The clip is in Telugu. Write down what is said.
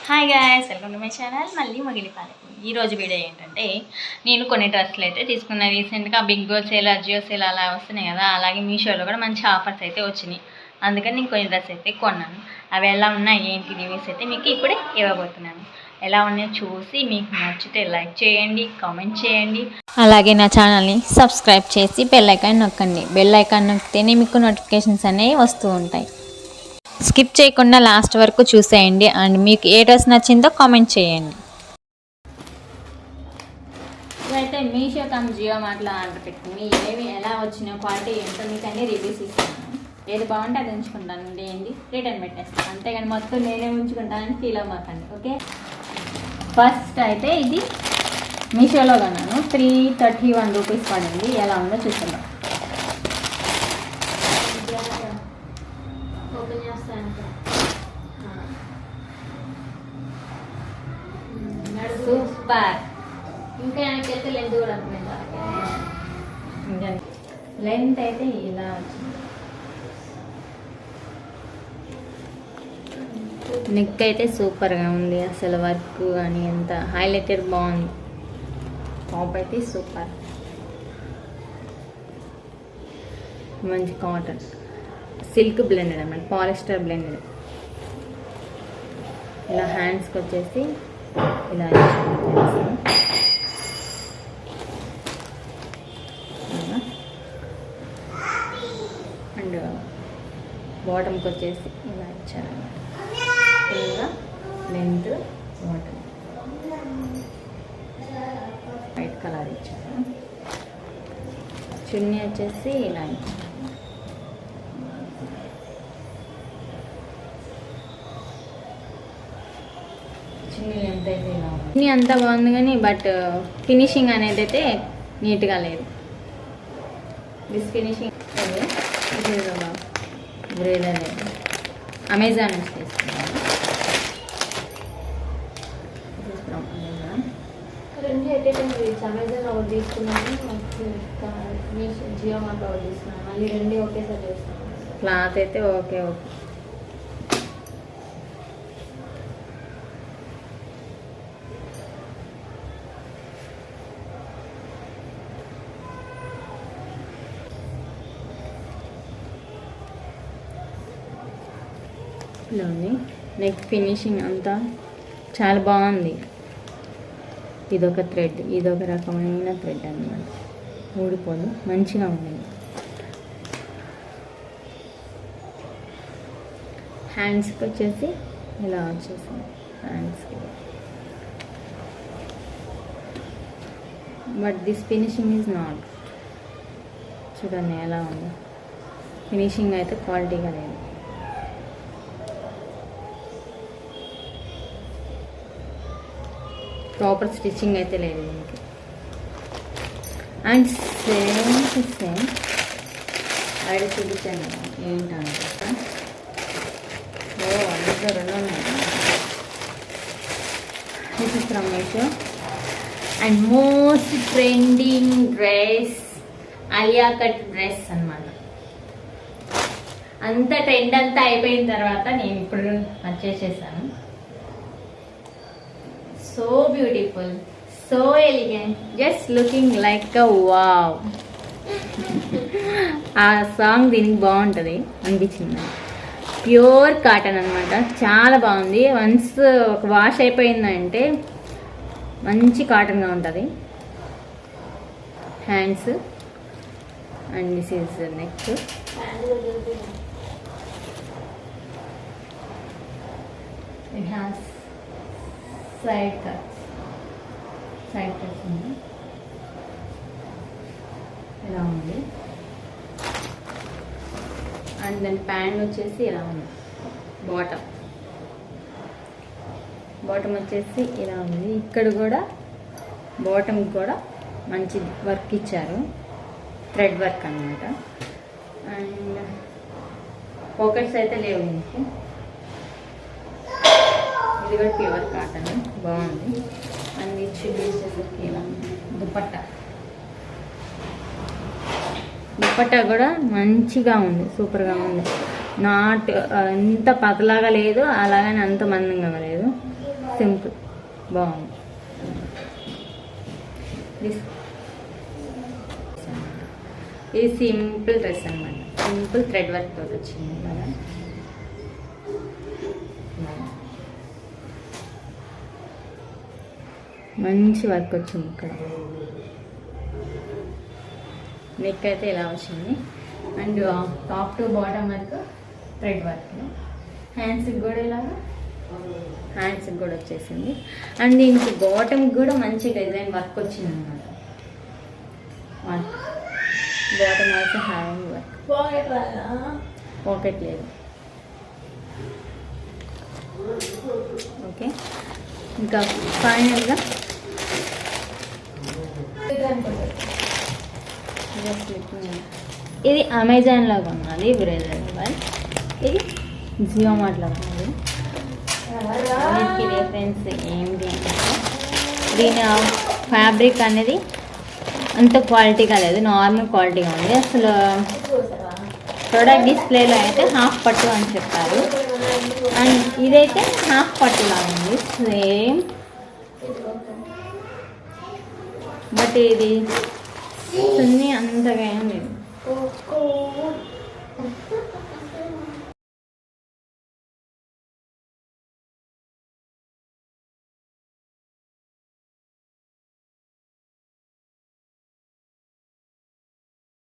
Hi guys, welcome to my channel మళ్ళీ మొగిలిపాలకు. ఈరోజు వీడియో ఏంటంటే, నేను కొన్ని డ్రెస్సులు అయితే తీసుకున్నాను. రీసెంట్గా బిగ్ బో సేల్, అజియో సేల్ అలా వస్తున్నాయి కదా, అలాగే మీషోలో కూడా మంచి ఆఫర్స్ అయితే వచ్చినాయి. అందుకని నేను కొన్ని డ్రెస్ అయితే కొన్నాను. అవి ఎలా ఉన్నాయి ఏంటి రివ్యూస్ అయితే మీకు ఇప్పుడే ఇవ్వబోతున్నాను. ఎలా ఉన్నాయో చూసి మీకు నచ్చితే లైక్ చేయండి, కామెంట్ చేయండి, అలాగే నా ఛానల్ని సబ్స్క్రైబ్ చేసి బెల్ ఐకాన్ నొక్కండి. బెల్ ఐకాన్ నొక్కితేనే మీకు నోటిఫికేషన్స్ అనేవి వస్తూ ఉంటాయి. స్కిప్ చేయకుండా లాస్ట్ వరకు చూసేయండి అండ్ మీకు ఏ డ్రెస్ నచ్చిందో కామెంట్ చేయండి. ఇవైతే మీషో కమ్ జియో మార్ట్లో ఆర్డర్ పెట్టుకుని ఏవి ఎలా వచ్చినాయో క్వాలిటీ ఏంటో మీకు అన్ని రివ్యూస్ ఇస్తాను. ఏది బాగుంటే అది ఉంచుకుంటాను, ఏంటి రిటర్న్ పెట్టేస్తాను. అంతేగాని మొత్తం నేనే ఉంచుకుంటానని ఫీల్ అవ్వకండి, ఓకే. ఫస్ట్ అయితే ఇది మీషోలో కొన్నాను. 331 రూపీస్ పడింది. ఎలా ఉందో చూస్తున్నాం. సూపర్. ఇంకా వెనకైతే లెంత్ కూడా ఇంకా లెంత్ అయితే ఇలా వచ్చింది. నెక్ అయితే సూపర్గా ఉంది. అసలు వర్క్ కానీ ఎంత హైలైటెడ్ బాగుంది. టాప్ అయితే సూపర్, మంచి కాటన్ సిల్క్ బ్లెండెడ్ అన్నమాట, పాలిస్టర్ బ్లెండెడ్. ఇలా హ్యాండ్స్కి వచ్చేసి ఇలా అండ్ బాటమ్కి వచ్చేసి ఇలా ఇచ్చారన్నమాట. ఇలా లెంత్ బాటమ్ వైట్ కలర్ ఇచ్చారు. చున్నీ వచ్చేసి ఇలా ఇచ్చారు. చున్నీ అంతా బాగుంది కానీ బట్ ఫినిషింగ్ అనేది అయితే నీట్గా లేదు. దిస్ ఫినిషింగ్ బ్రేడర్ లేదు. అమెజాన్ నుంచి తీసుకున్నాను. రెండు అయితే అమెజాన్ ఒకటి తీసుకున్నాను, జియో మార్ట్ ఒకటి తీసుకున్నాను. మళ్ళీ రెండు ఒకేసారి చేస్తాను. క్లాత్ అయితే ఓకే ఓకే. లోని నెక్ ఫినిషింగ్ అంతా చాలా బాగుంది. ఇదొక థ్రెడ్, ఇదొక రకమైన థ్రెడ్ అన్నమాట, ఊడిపోదు, మంచిగా ఉంది. హ్యాండ్స్కి వచ్చేసి ఇలా వచ్చేసింది. హ్యాండ్స్కి but this finishing is not. చూడండి ఎలా ఉంది. ఫినిషింగ్ అయితే క్వాలిటీగా లేదు. ప్రాపర్ స్టిచ్చింగ్ అయితే లేదు దీనికి. అండ్ సేమ్ ఐడి చూపించాను ఏంటంటే, అందులో రెండు ఉన్నాయి. This is from Meesho. And most trending dress Alia cut dress అన్నమాట. అంత ట్రెండ్ అంతా అయిపోయిన తర్వాత నేను ఇప్పుడు పర్చేస్ చేశాను. So beautiful, so elegant, just looking like a wow. ఆ సాంగ్ దీనికి బాగుంటుంది అనిపించింది. ప్యూర్ కాటన్ అనమాట, చాలా బాగుంది. వన్స్ ఒక వాష్ అయిపోయిందంటే మంచి కాటన్గా ఉంటుంది. Hands and this is neck. It has side cuts ఉంది. ఇలా ఉంది. అండ్ దాని ప్యాంట్ వచ్చేసి ఇలా ఉంది. బాటమ్ వచ్చేసి ఇలా ఉంది. ఇక్కడ కూడా బాటమ్కి కూడా మంచి వర్క్ ఇచ్చారు, థ్రెడ్ వర్క్ అన్నమాట. అండ్ పాకెట్స్ అయితే లేవు దీనికి. ఇది కూడా ప్యూర్ కాటన్, బాగుంది. అండ్ ఇది వచ్చేసరికి ఇలా దుపట్టా కూడా మంచిగా ఉంది, సూపర్గా ఉంది. నాట్ అంత పతలాగా లేదు, అలాగని అంత మందంగా లేదు. సింపుల్ బాగుంది. ఇది సింపుల్ డ్రెస్ అనమాట. సింపుల్ థ్రెడ్ వర్క్ తోటి వచ్చింది కదా. మంచి వర్క్ వచ్చింది ఇక్కడ. నెక్ అయితే ఇలా వచ్చింది అండ్ టాప్ టు బాటమ్ వరకు థ్రెడ్ వర్క్. హ్యాండ్స్కి కూడా ఇలాగా హ్యాండ్స్కి కూడా వచ్చేసింది అండ్ దీనికి బాటమ్కి కూడా మంచి డిజైన్ వర్క్ వచ్చింది అనమాట. Bottom also hand work. Pocket లేదు. ఓకే, ఇంకా ఫైనల్గా ఇది అమెజాన్లో కొన్నది బ్రేజర్ మొబైల్. ఇది జియో మార్ట్లో కొన్నది. దీనికి డిఫరెన్స్ ఏంటి అంటే దీని ఫ్యాబ్రిక్ అనేది అంత క్వాలిటీగా లేదు, నార్మల్ క్వాలిటీగా ఉంది. అసలు ప్రోడక్ట్ డిస్ప్లేలో అయితే హాఫ్ పట్టు అని చెప్పారు అండ్ ఇదైతే హాఫ్ పట్టులా ఉంది సేమ్. బట్ ఇది చున్నీ అంతగా ఏం లేదు.